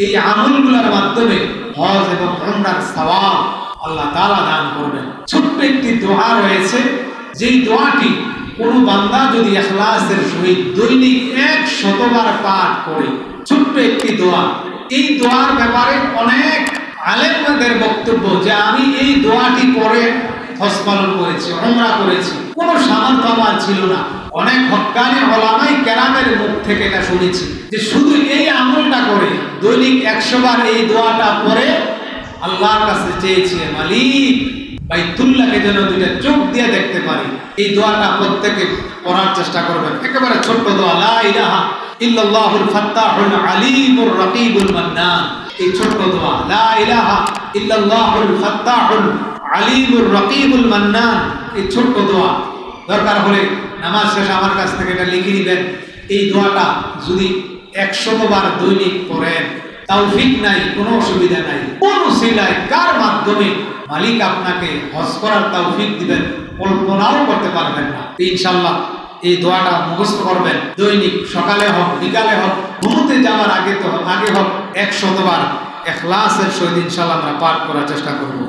এই আমলগুলোর মাধ্যমে হজ এবং উমরার সওয়াব আল্লাহ তাআলা দান করবেন। ছোট্ট একটি দোয়া রয়েছে, যেই দোয়াটি কোন বান্দা যদি ইখলাসের সহিত দৈনিক 100 বার পাঠ করে, ছোট্ট একটি দোয়া। এই দোয়ার ব্যাপারে অনেক আলেমদের বক্তব্য যে আমি এই দোয়াটি পড়ে হজ পালন করেছি, উমরা করেছি, কোনো সামর্থ্য আমার ছিল না। অনেক হক্কানি উলামায়ে কেরামের মুখ থেকে এটা শুনেছি যে শুধু এই আমলটা করে দৈনিক 100 বার এই দোয়াটা পড়ে আল্লাহর কাছে চেয়েছে, মালিক বাইতুল্লাহকে যেন দুইটা চোখ দিয়ে দেখতে পারি। এই দোয়াটা প্রত্যেকে পড়ার চেষ্টা করবেন। একেবারে ছোট্ট দোয়া, লা ইলাহা ইল্লাল্লাহুল ফাত্তাহুল আলিমুর রাকিবুল মান্নান। এই ছোট্ট দোয়া, লা ইলাহা ইল্লাল্লাহুল ফাত্তাহুল আলিমুর রাকিবুল মান্নান, এই ছোট্ট দোয়া দরকার হলে নামাজ শেষে আমার কাছ থেকে এটা লিখে নেবেন। এই দোয়াটা যদি 100 বার দৈনিক পড়েন, তৌফিক নাই, কোনো অসুবিধা নাই, কোন উসিলায় কার মাধ্যমে মালিক আপনাকে হজ করার তৌফিক দিবেন কল্পনাও করতে পারবেন না। ইনশাআল্লাহ এই দোয়াটা মুখস্থ করবেন। দৈনিক সকালে হোক বিকালে হোক ঘুমোতে যাওয়ার আগে হোক 100 বার ইখলাসের সহিত ইনশাআল্লাহ আমরা পাঠ করার চেষ্টা করব।